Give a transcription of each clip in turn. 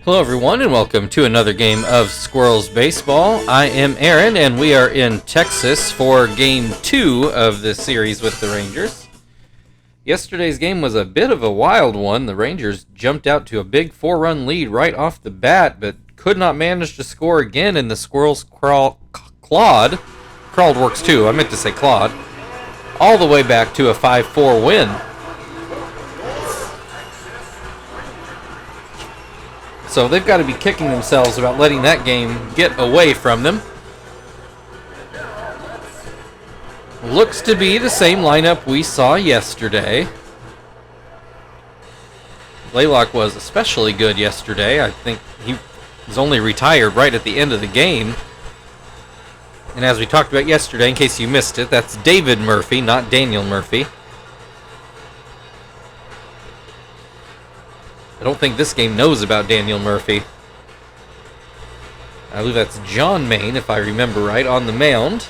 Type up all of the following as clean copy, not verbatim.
Hello everyone and welcome to another game of Squirrels Baseball. I am Aaron and we are in Texas for game 2 of this series with the Rangers. Yesterday's game was a bit of a wild one. The Rangers jumped out to a big 4-run lead right off the bat, but could not manage to score again, and the Squirrels crawled works too, I meant to say clawed, all the way back to a 5-4 win. So they've got to be kicking themselves about letting that game get away from them. Looks to be the same lineup we saw yesterday. Blaylock was especially good yesterday. I think he was only retired right at the end of the game. And as we talked about yesterday, in case you missed it, that's David Murphy, not Daniel Murphy. I don't think this game knows about Daniel Murphy. I believe that's John Maine, if I remember right, on the mound.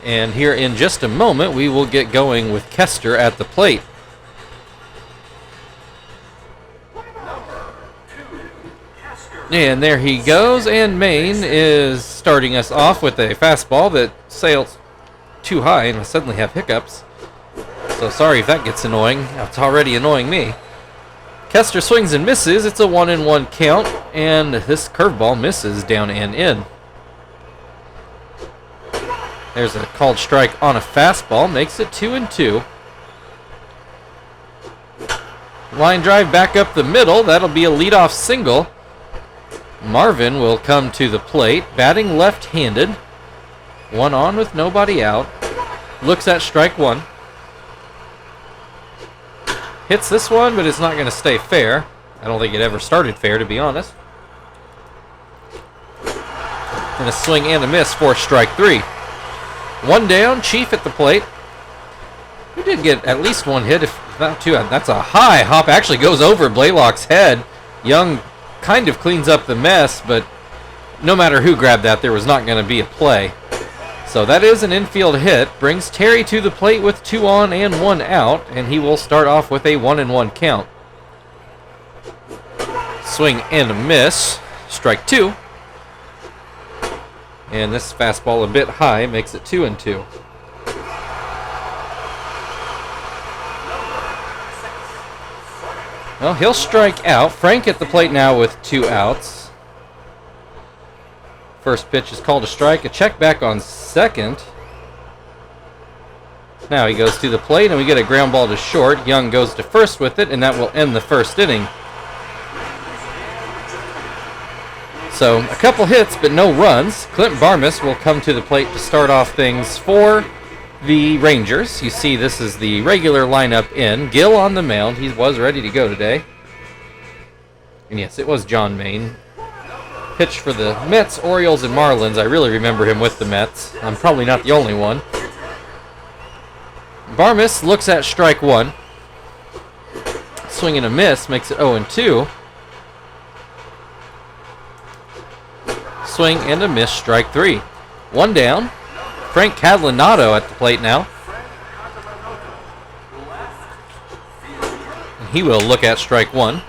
And here in just a moment, we will get going with Kester at the plate. And there he goes, and Maine is starting us off with a fastball that sails too high, and I suddenly have hiccups. So sorry if that gets annoying. It's already annoying me. Kester swings and misses. It's a 1-1 count, and this curveball misses down and in. There's a called strike on a fastball, makes it 2-2. Line drive back up the middle. That'll be a leadoff single. Marvin will come to the plate, batting left-handed. One on with nobody out. Looks at strike one. Hits this one, but it's not going to stay fair. I don't think it ever started fair, to be honest. And a swing and a miss for strike three. One down, Chief at the plate. We did get at least one hit, if not two. That's a high hop. Actually goes over Blaylock's head. Young kind of cleans up the mess, but no matter who grabbed that, there was not going to be a play. So that is an infield hit. Brings Terry to the plate with 2 on and 1 out, and he will start off with a 1-1 count. Swing and a miss. Strike 2. And this fastball a bit high makes it 2-2. Well, he'll strike out. Frank at the plate now with 2 outs. First pitch is called a strike. A check back on second. Now he goes to the plate, and we get a ground ball to short. Young goes to first with it, and that will end the first inning. So a couple hits, but no runs. Clint Barmas will come to the plate to start off things for the Rangers. You see this is the regular lineup in. Gill on the mound. He was ready to go today. And yes, it was John Maine. Pitched for the Mets, Orioles, and Marlins. I really remember him with the Mets. I'm probably not the only one. Barmas looks at strike one. Swing and a miss makes it 0-2. Swing and a miss, strike 3. One down. Frank Catalinato at the plate now. He will look at strike 1.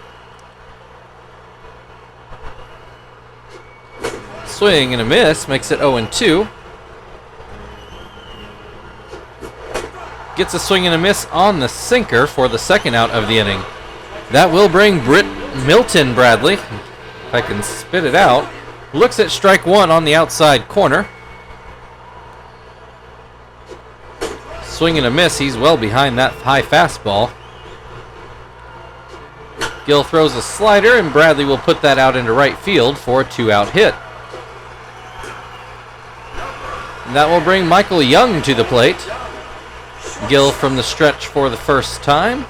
Swing and a miss makes it 0-2. Gets a swing and a miss on the sinker for the second out of the inning. That will bring Milton Bradley, if I can spit it out. Looks at strike 1 on the outside corner. Swing and a miss. He's well behind that high fastball. Gill throws a slider, and Bradley will put that out into right field for a 2-out hit. And that will bring Michael Young to the plate. Gill from the stretch for the first time.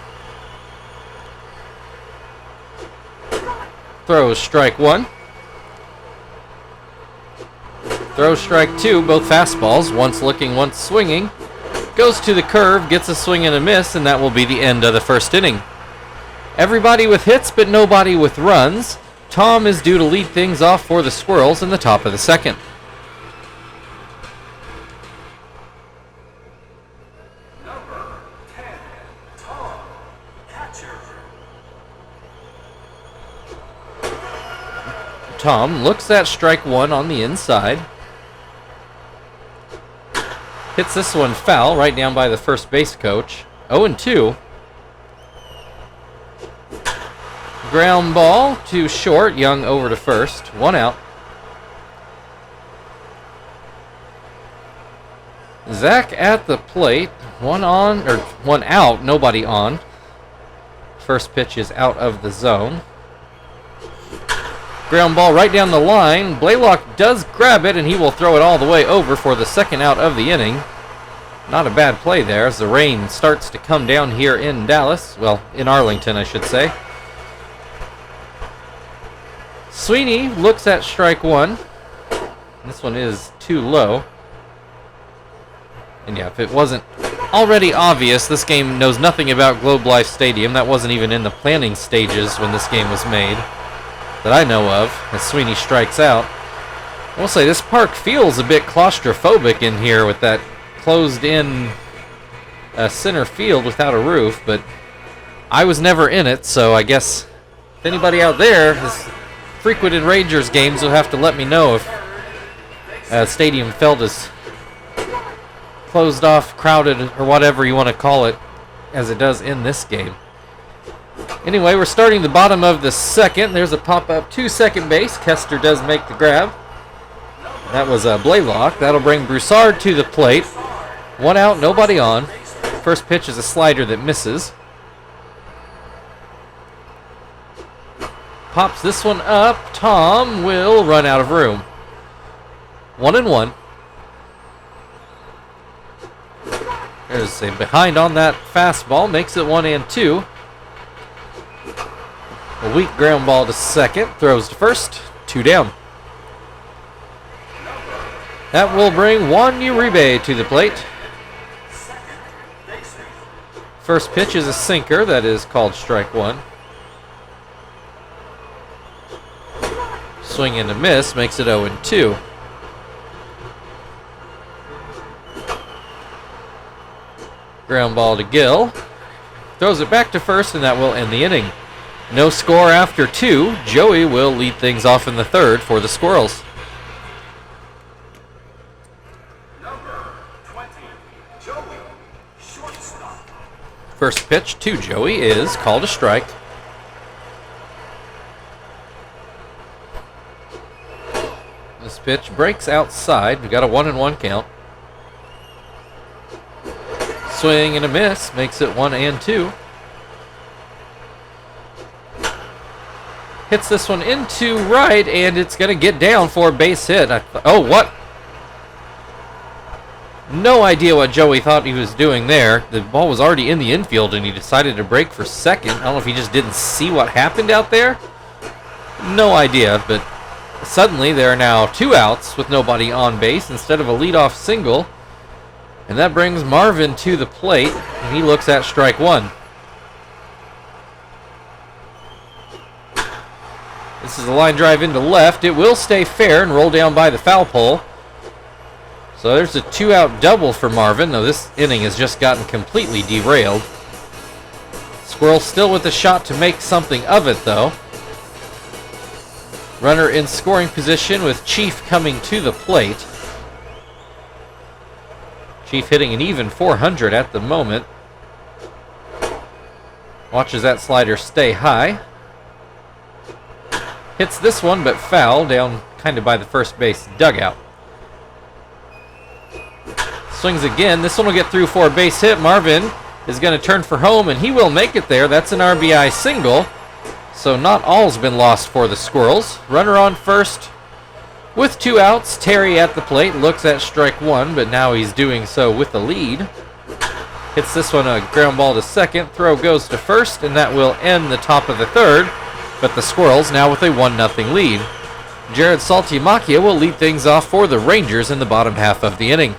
Throws strike 1. Throws strike 2, both fastballs, once looking, once swinging. Goes to the curve, gets a swing and a miss, and that will be the end of the first inning. Everybody with hits, but nobody with runs. Tom is due to lead things off for the Squirrels in the top of the second. Tom looks at strike one on the inside. Hits this one foul right down by the first base coach. 0-2. Ground ball to short. Young over to first. 1 out. Zach at the plate. 1 on, or 1 out. Nobody on. First pitch is out of the zone. Ground ball right down the line. Blaylock does grab it, and he will throw it all the way over for the second out of the inning. Not a bad play there as the rain starts to come down here in Dallas. Well, in Arlington, I should say. Sweeney looks at strike one. This one is too low. And yeah, if it wasn't already obvious, this game knows nothing about Globe Life Stadium. That wasn't even in the planning stages when this game was made that I know of, as Sweeney strikes out. I will say this park feels a bit claustrophobic in here with that closed-in center field without a roof, but I was never in it, so I guess if anybody out there has frequented Rangers games, will have to let me know if stadium felt as closed off, crowded, or whatever you want to call it, as it does in this game. Anyway, we're starting the bottom of the second. There's a pop-up to second base. Kester does make the grab. That was Blaylock. That'll bring Broussard to the plate. 1 out, nobody on. First pitch is a slider that misses. Pops this one up. Tom will run out of room. 1-1. There's a behind on that fastball. Makes it 1-2. A weak ground ball to second. Throws to first. 2 down. That will bring Juan Uribe to the plate. First pitch is a sinker. That is called strike one. Swing and a miss. Makes it 0-2. Ground ball to Gill. Throws it back to first, and that will end the inning. No score after 2. Joey will lead things off in the third for the Squirrels. Number 20, Joey, shortstop. First pitch to Joey is called a strike. This pitch breaks outside. We got a 1-1 count. Swing and a miss makes it 1-2. Hits this one into right, and it's going to get down for a base hit. Oh, what? No idea what Joey thought he was doing there. The ball was already in the infield, and he decided to break for second. I don't know if he just didn't see what happened out there. No idea, but suddenly there are now 2 outs with nobody on base instead of a leadoff single. And that brings Marvin to the plate, and he looks at strike one. This is a line drive into left. It will stay fair and roll down by the foul pole. So there's a 2-out double for Marvin, though this inning has just gotten completely derailed. Squirrels still with a shot to make something of it, though. Runner in scoring position with Chief coming to the plate. Chief hitting an even 400 at the moment. Watches that slider stay high. Hits this one, but foul down kind of by the first base dugout. Swings again. This one will get through for a base hit. Marvin is going to turn for home, and he will make it there. That's an RBI single. So not all's been lost for the Squirrels. Runner on first with 2 outs. Terry at the plate looks at strike one, but now he's doing so with the lead. Hits this one a ground ball to second. Throw goes to first, and that will end the top of the third. But the Squirrels now with a 1-0 lead. Jared Saltimacchia will lead things off for the Rangers in the bottom half of the inning.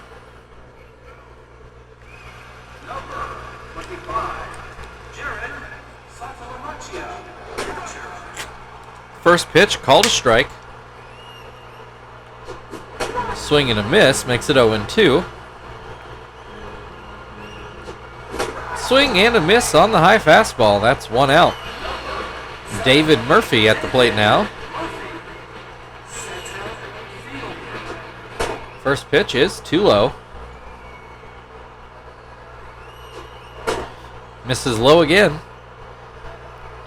Number 25, Jared Saltimacchia. First pitch called a strike. Swing and a miss makes it 0-2. Swing and a miss on the high fastball. That's 1 out. David Murphy at the plate now. First pitch is too low. Misses low again.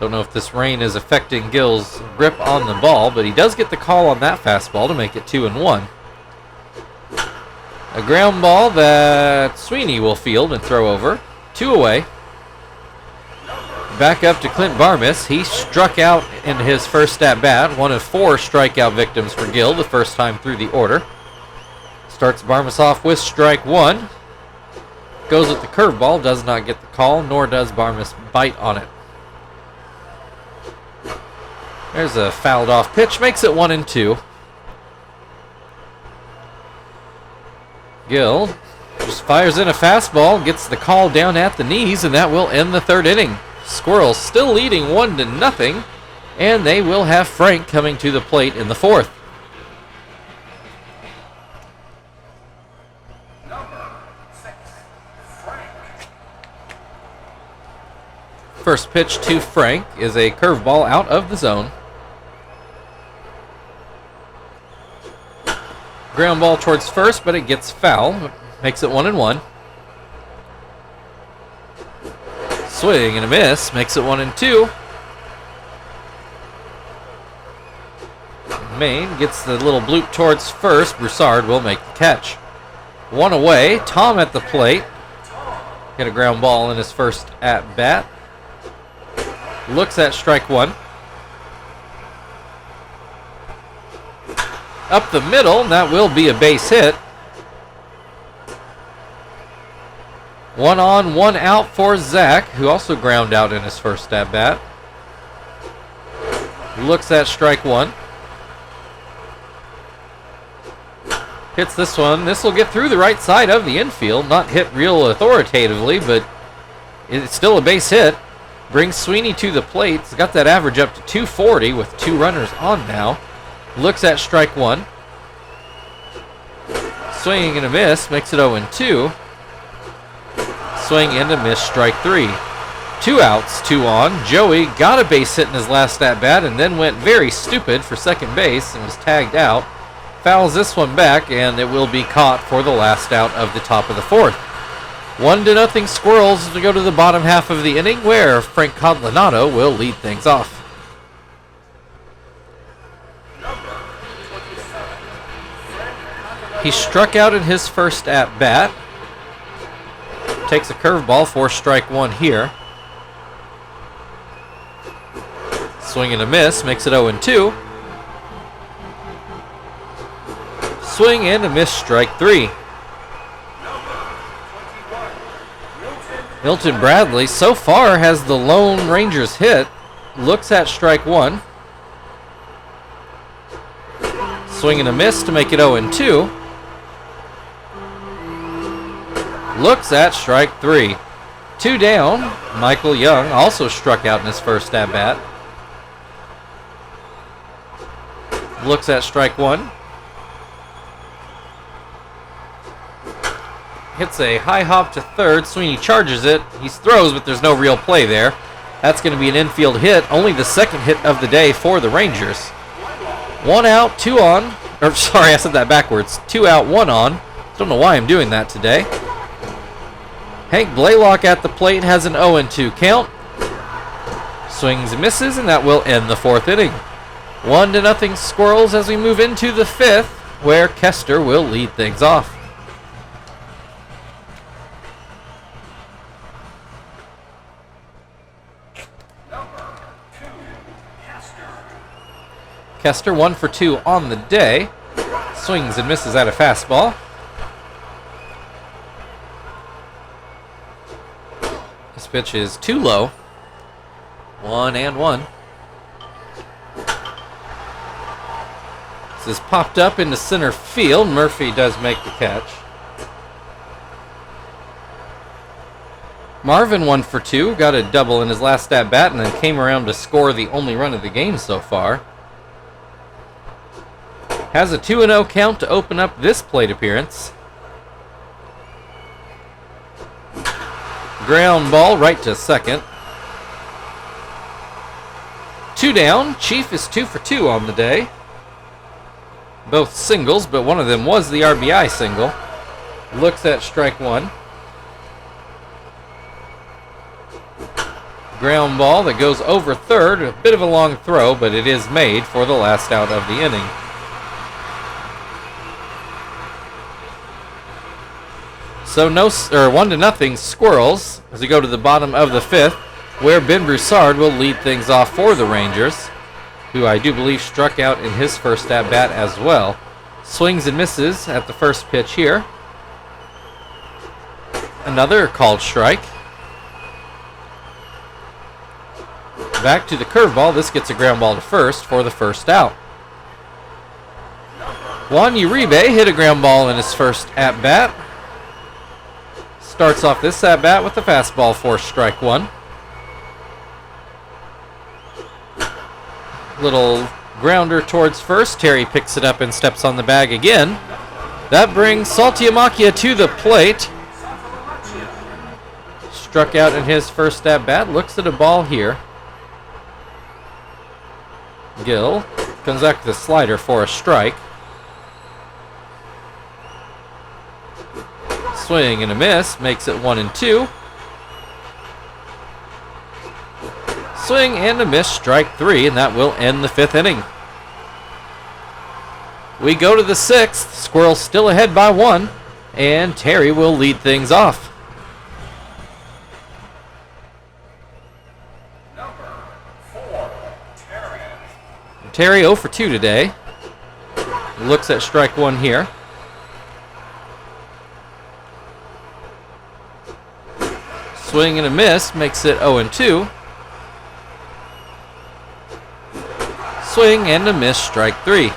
Don't know if this rain is affecting Gill's grip on the ball, but he does get the call on that fastball to make it 2-1. A ground ball that Sweeney will field and throw over. 2 away. Back up to Clint Barmis. He struck out in his first at-bat. One of 4 strikeout victims for Gill the first time through the order. Starts Barmis off with strike 1. Goes with the curveball. Does not get the call, nor does Barmis bite on it. There's a fouled off pitch. Makes it 1-2. Gill just fires in a fastball. Gets the call down at the knees, and that will end the 3rd inning. Squirrels still leading 1-0, and they will have Frank coming to the plate in the 4th. Number 6, Frank. First pitch to Frank is a curveball out of the zone. Ground ball towards first, but it gets foul. Makes it 1-1. Swing and a miss. Makes it 1-2. Maine gets the little bloop towards first. Broussard will make the catch. 1 away. Tom at the plate. Hit a ground ball in his first at-bat. Looks at strike 1. Up the middle, that will be a base hit. 1 on, 1 out for Zach, who also ground out in his first at-bat. Looks at strike 1. Hits this one. This will get through the right side of the infield. Not hit real authoritatively, but it's still a base hit. Brings Sweeney to the plate. He's got that average up to 240 with 2 runners on now. Looks at strike 1. Swing and a miss. Makes it 0-2. Swing and a miss. Strike 3. 2 outs, 2 on. Joey got a base hit in his last at-bat and then went very stupid for second base and was tagged out. Fouls this one back, and it will be caught for the last out of the top of the 4th. 1-0 Squirrels to go to the bottom half of the inning, where Frank Coglinato will lead things off. He struck out in his first at-bat. Takes a curveball for strike 1 here. Swing and a miss, makes it 0-2. Swing and a miss, strike 3. Milton Bradley so far has the lone Rangers hit. Looks at strike 1. Swing and a miss to make it 0-2. Looks at strike 3. 2 down. Michael Young also struck out in his first at-bat. Looks at strike 1. Hits a high hop to third. Sweeney charges it. He throws, but there's no real play there. That's going to be an infield hit. Only the second hit of the day for the Rangers. 1 out, 2 on. Or, sorry, I said that backwards. 2 out, 1 on. Don't know why I'm doing that today. Hank Blaylock at the plate has an 0-2 count. Swings and misses, and that will end the 4th inning. 1-0 Squirrels as we move into the 5th, where Kester will lead things off. Kester 1 for 2 on the day. Swings and misses at a fastball. This pitch is too low. 1-1. This is popped up into center field. Murphy does make the catch. Marvin 1 for 2. Got a double in his last at-bat and then came around to score the only run of the game so far. Has a 2-0 count to open up this plate appearance. Ground ball right to second. 2 down. Chief is 2 for 2 on the day. Both singles, but one of them was the RBI single. Looks at strike one. Ground ball that goes over third. A bit of a long throw, but it is made for the last out of the inning. So 1-0 Squirrels as we go to the bottom of the fifth, where Ben Broussard will lead things off for the Rangers, who I do believe struck out in his first at-bat as well. Swings and misses at the first pitch here. Another called strike. Back to the curveball. This gets a ground ball to first for the first out. Juan Uribe hit a ground ball in his first at-bat. Starts off this at-bat with the fastball for strike one. Little grounder towards first. Terry picks it up and steps on the bag again. That brings Saltiamakia to the plate. Struck out in his first at-bat. Looks at a ball here. Gill comes back with a slider for a strike. Swing and a miss. Makes it 1-2. Swing and a miss, strike three, and that will end the fifth inning. We go to the sixth. Squirrels still ahead by one, and Terry will lead things off. Terry 0 for 2 today. Looks at strike one here. Swing and a miss makes it 0-2. Swing and a miss, strike three.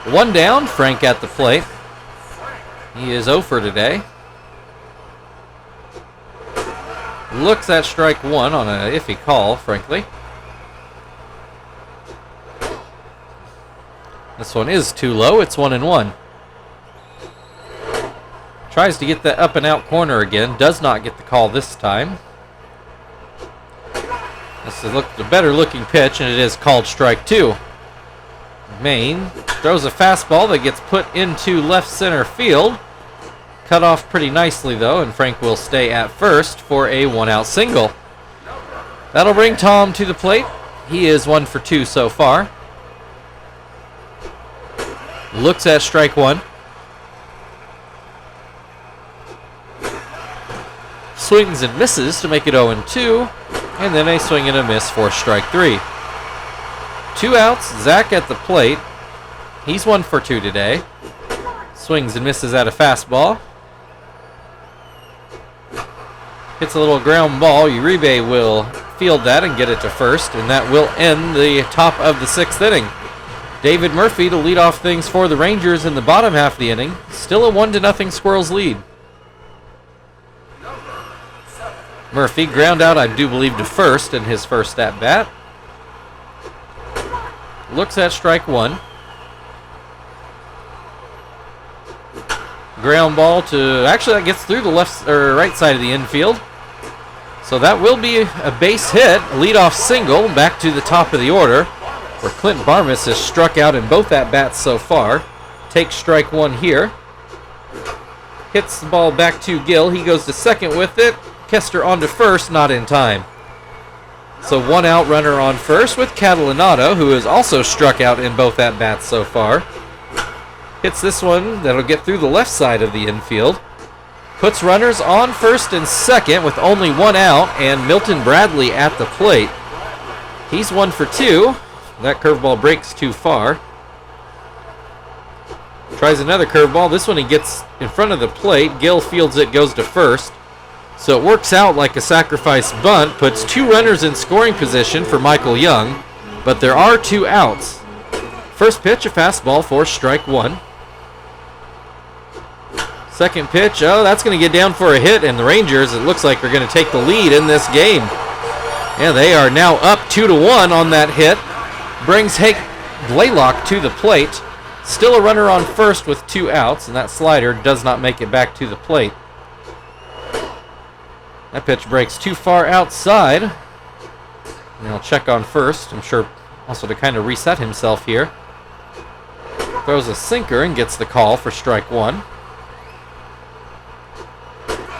One down, Frank at the plate. He is 0 for today. Looks at strike one on an iffy call, frankly. This one is too low. It's 1-1. Tries to get that up and out corner again. Does not get the call this time. This is the better looking pitch, and it is called strike two. Maine throws a fastball that gets put into left center field. Cut off pretty nicely though, and Frank will stay at first for a 1-out single. That'll bring Tom to the plate. He is 1 for 2 so far. Looks at strike one. Swings and misses to make it 0-2. And then a swing and a miss for strike three. 2 outs. Zach at the plate. He's 1 for 2 today. Swings and misses at a fastball. Hits a little ground ball. Uribe will field that and get it to first. And that will end the top of the 6th inning. David Murphy to lead off things for the Rangers in the bottom half of the inning. Still a 1-0 Squirrels lead. Murphy ground out, I do believe, to first in his first at-bat. Looks at strike one. Ground ball to, actually that gets through the left or right side of the infield. So that will be a base hit, leadoff single back to the top of the order, where Clint Barmas has struck out in both at-bats so far. Takes strike one here. Hits the ball back to Gill. He goes to second with it. Kester on to first, not in time. So 1 out runner on first with Catalinato, who has also struck out in both at-bats so far. Hits this one that'll get through the left side of the infield. Puts runners on first and second with only 1 out, and Milton Bradley at the plate. He's 1 for 2. That curveball breaks too far. Tries another curveball. This one he gets in front of the plate. Gill fields it, goes to first. So it works out like a sacrifice bunt, puts 2 runners in scoring position for Michael Young, but there are 2 outs. First pitch, a fastball for strike one. Second pitch, that's going to get down for a hit, and the Rangers, it looks like they're going to take the lead in this game. Yeah, they are now up 2-1 on that hit. Brings Hank Blaylock to the plate. Still a runner on first with 2 outs, and that slider does not make it back to the plate. That pitch breaks too far outside. And he'll check on first, I'm sure also to kind of reset himself here. Throws a sinker and gets the call for strike one.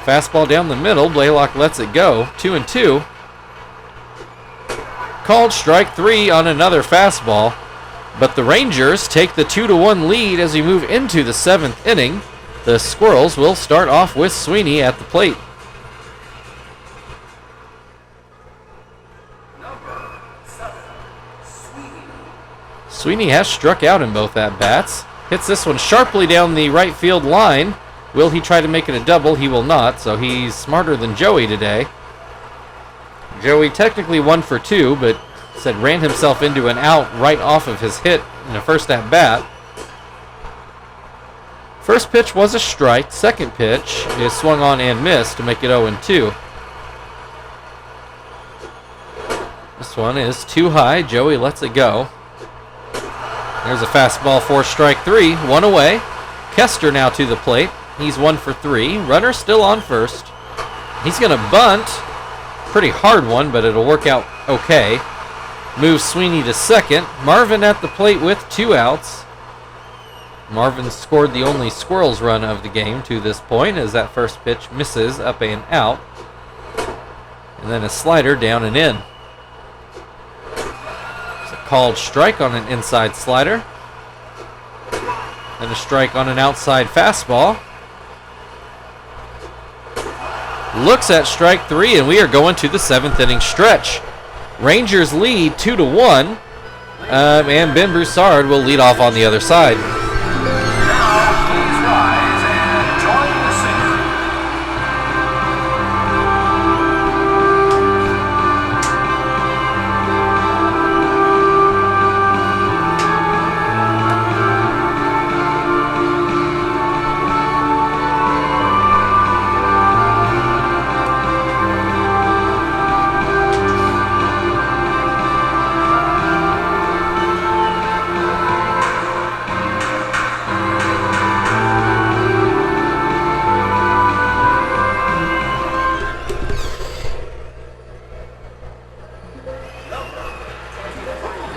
Fastball down the middle. Blaylock lets it go. 2-2. Called strike three on another fastball. But the Rangers take the 2-1 lead as we move into the 7th inning. The Squirrels will start off with Sweeney at the plate. Number 7, Sweeney has struck out in both at-bats. Hits this one sharply down the right field line. Will he try to make it a double? He will not, so he's smarter than Joey today. Joey technically 1 for 2, but said ran himself into an out right off of his hit in the first at-bat. First pitch was a strike. Second pitch is swung on and missed to make it 0-2. This one is too high. Joey lets it go. There's a fastball for strike three. One away. Kester now to the plate. He's 1 for 3. Runner still on first. He's going to bunt. Pretty hard one, but it'll work out okay. Moves Sweeney to second. Marvin at the plate with 2 outs. Marvin scored the only Squirrels run of the game to this point as that first pitch misses up and out. And then a slider down and in. It's a called strike on an inside slider. And a strike on an outside fastball. Looks at strike three, and we are going to the 7th inning stretch. Rangers lead 2-1, and Ben Broussard will lead off on the other side. now please rise and join the singer.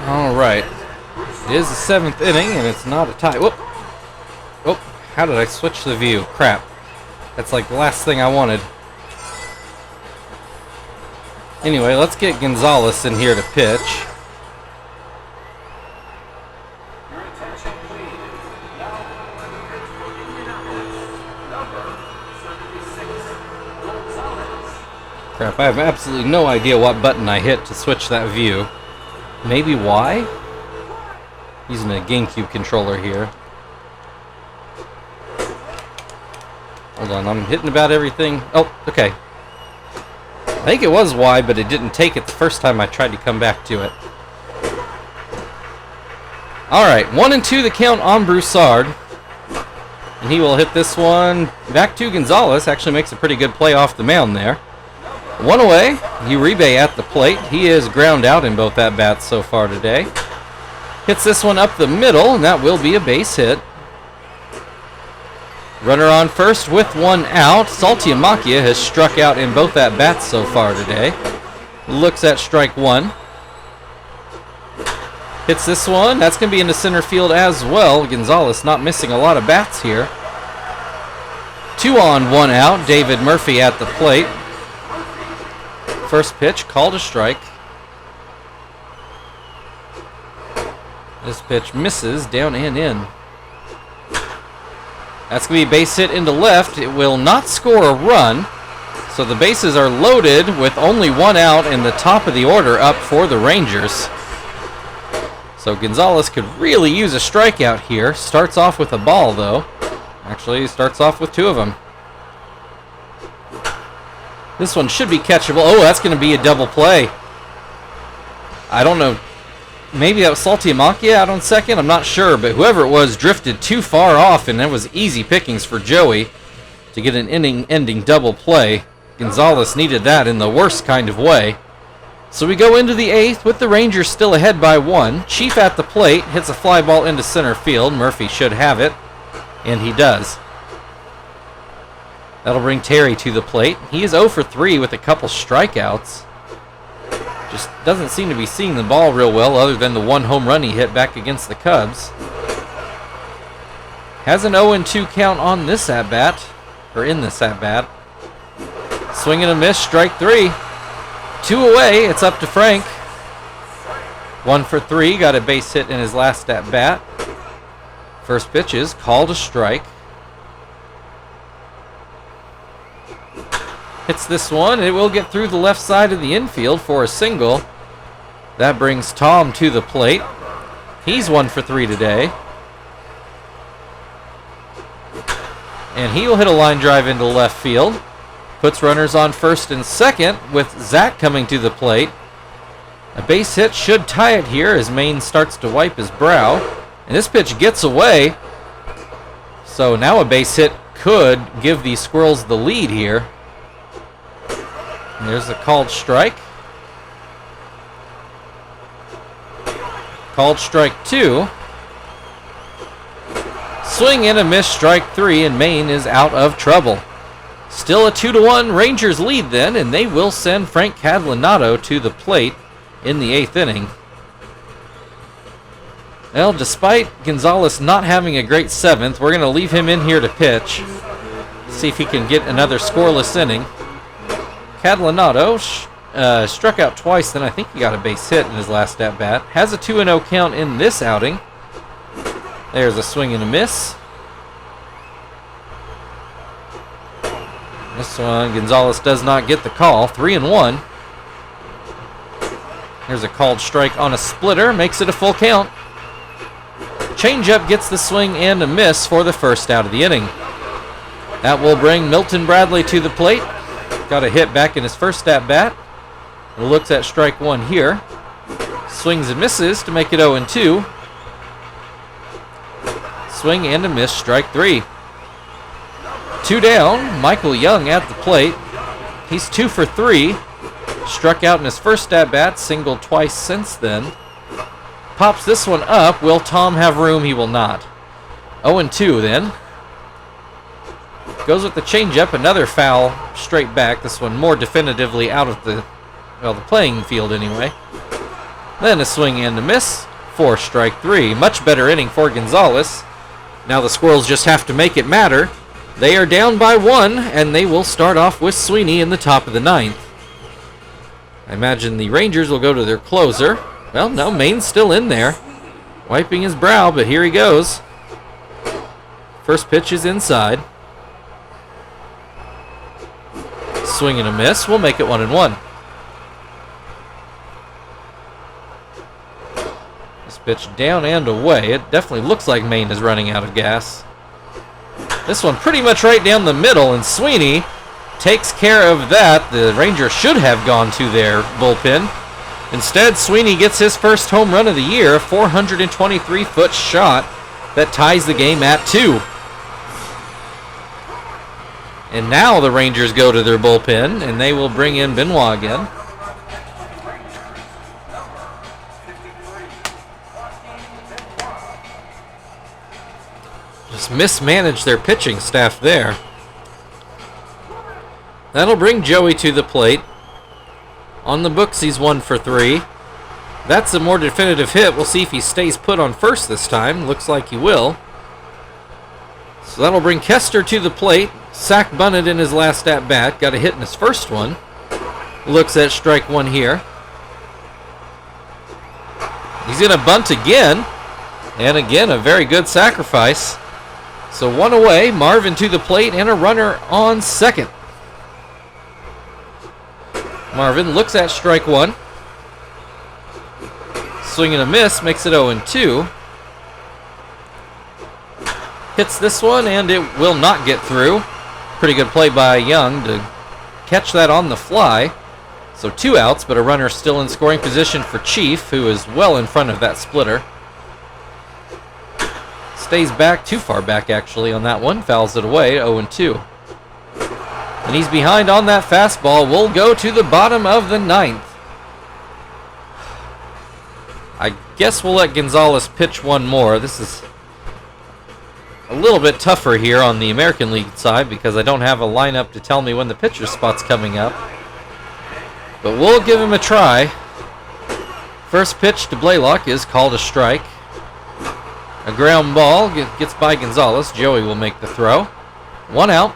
All right. It is the 7th inning, and it's not a tie. Whoop. Oh, how did I switch the view? Crap. That's like the last thing I wanted. Anyway, let's get Gonzalez in here to pitch. Your attention please. Now pitch for Indianapolis. Number 76, Gonzalez. Crap, I have absolutely no idea what button I hit to switch that view. Maybe Y? Using a GameCube controller here. Hold on, I'm hitting about everything. Oh, okay. I think it was Y, but it didn't take it the first time I tried to come back to it. Alright, 1-2 the count on Broussard. And he will hit this one back to Gonzalez. Actually makes a pretty good play off the mound there. 1 away. Uribe at the plate. He is ground out in both at-bats so far today. Hits this one up the middle, and that will be a base hit. Runner on first with 1 out. Saltiamakia has struck out in both at-bats so far today. Looks at strike 1. Hits this one. That's going to be into center field as well. Gonzalez not missing a lot of bats here. 2 on, 1 out. David Murphy at the plate. First pitch, called a strike. This pitch misses, down and in. That's going to be a base hit into left. It will not score a run. So the bases are loaded with only 1 out in the top of the order up for the Rangers. So Gonzalez could really use a strikeout here. Starts off with a ball, though. Actually, he starts off with 2 of them. This one should be catchable. Oh, that's going to be a double play. I don't know. Maybe that was Saltiamakia out on second. I'm not sure. But whoever it was drifted too far off, and that was easy pickings for Joey to get an inning-ending double play. Gonzalez needed that in the worst kind of way. So we go into the 8th with the Rangers still ahead by 1. Chief at the plate hits a fly ball into center field. Murphy should have it, and he does. That'll bring Terry to the plate. He is 0 for 3 with a couple strikeouts. Just doesn't seem to be seeing the ball real well other than the 1 home run he hit back against the Cubs. Has an 0-2 count on this at-bat, or in this at-bat. Swing and a miss, strike 3. 2 away, it's up to Frank. 1 for 3, got a base hit in his last at-bat. First pitch is called a strike. Hits this one, it will get through the left side of the infield for a single. That brings Tom to the plate. He's 1 for 3 today. And he will hit a line drive into left field. Puts runners on first and second with Zach coming to the plate. A base hit should tie it here as Maine starts to wipe his brow. And this pitch gets away. So now a base hit could give the Squirrels the lead here. And there's a called strike. Called strike 2. Swing and a miss, strike 3, and Maine is out of trouble. Still a 2-1 Rangers lead then, and they will send Frank Catalinato to the plate in the 8th inning. Well, despite Gonzalez not having a great 7th, we're going to leave him in here to pitch. See if he can get another scoreless inning. Catalinato struck out twice, then I think he got a base hit in his last at-bat. Has a 2-0 count in this outing. There's a swing and a miss. This one, Gonzalez does not get the call. 3-1. Here's a called strike on a splitter. Makes it a full count. Changeup gets the swing and a miss for the first out of the inning. That will bring Milton Bradley to the plate. Got a hit back in his first at-bat. Looks at strike 1 here. Swings and misses to make it 0-2. Swing and a miss, strike 3. 2 down, Michael Young at the plate. He's 2 for 3. Struck out in his first at-bat, singled twice since then. Pops this one up. Will Tom have room? He will not. 0-2 then. Goes with the changeup, another foul straight back. This one more definitively out of the playing field anyway. Then a swing and a miss for strike 3. Much better inning for Gonzalez. Now the Squirrels just have to make it matter. They are down by 1, and they will start off with Sweeney in the top of the 9th. I imagine the Rangers will go to their closer. Well, no, Maine's still in there, wiping his brow, but here he goes. First pitch is inside. Swing and a miss. We'll make it 1-1. This pitch down and away. It definitely looks like Maine is running out of gas. This one pretty much right down the middle, and Sweeney takes care of that. The Rangers should have gone to their bullpen. Instead, Sweeney gets his first home run of the year, a 423-foot shot that ties the game at 2. And now the Rangers go to their bullpen, and they will bring in Benoit again. Just mismanaged their pitching staff there. That'll bring Joey to the plate. On the books, he's 1 for 3. That's a more definitive hit. We'll see if he stays put on first this time. Looks like he will. So that'll bring Kester to the plate. Sack bunted in his last at-bat. Got a hit in his first one. Looks at strike 1 here. He's going to bunt again. And again, a very good sacrifice. So 1 away. Marvin to the plate and a runner on second. Marvin looks at strike 1. Swing and a miss, makes it 0-2. Hits this one, and it will not get through. Pretty good play by Young to catch that on the fly. So 2 outs, but a runner still in scoring position for Chief, who is well in front of that splitter. Stays back, too far back actually on that one. Fouls it away, 0-2. And he's behind on that fastball. We'll go to the bottom of the 9th. I guess we'll let Gonzalez pitch one more. This is a little bit tougher here on the American League side because I don't have a lineup to tell me when the pitcher spot's coming up. But we'll give him a try. First pitch to Blaylock is called a strike. A ground ball gets by Gonzalez. Joey will make the throw. 1 out.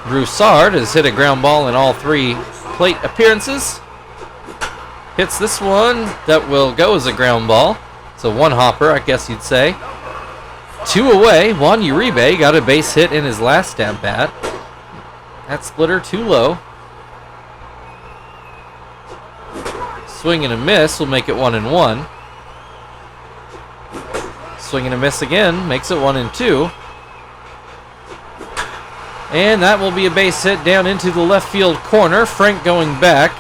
Broussard has hit a ground ball in all 3 plate appearances. Hits this one. That will go as a ground ball. It's a 1-hopper, I guess you'd say. 2 away. Juan Uribe got a base hit in his last at-bat. That splitter too low. Swing and a miss will make it 1-1. Swing and a miss again makes it 1-2. And that will be a base hit down into the left field corner. Frank going back.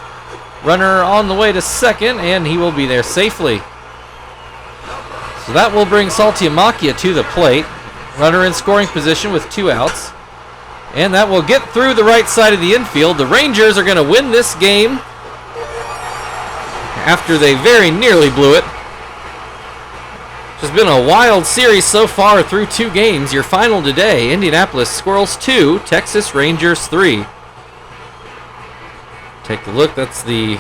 Runner on the way to second, and he will be there safely. So that will bring Saltiamakia to the plate. Runner in scoring position with 2 outs. And that will get through the right side of the infield. The Rangers are going to win this game after they very nearly blew it. It's been a wild series so far through 2 games. Your final today, Indianapolis Squirrels 2, Texas Rangers 3. Take a look. That's the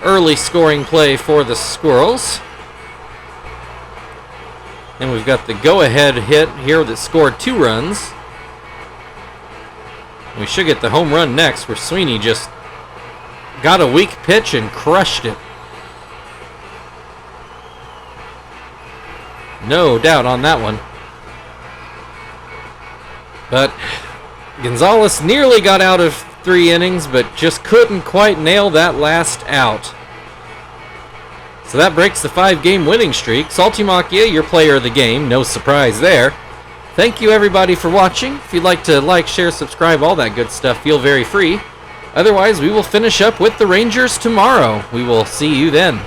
early scoring play for the Squirrels. And we've got the go-ahead hit here that scored 2 runs. We should get the home run next, where Sweeney just got a weak pitch and crushed it. No doubt on that one. But Gonzalez nearly got out of 3 innings, but just couldn't quite nail that last out. So that breaks the 5-game winning streak. Saltiamakia, your player of the game. No surprise there. Thank you, everybody, for watching. If you'd like to like, share, subscribe, all that good stuff, feel very free. Otherwise, we will finish up with the Rangers tomorrow. We will see you then.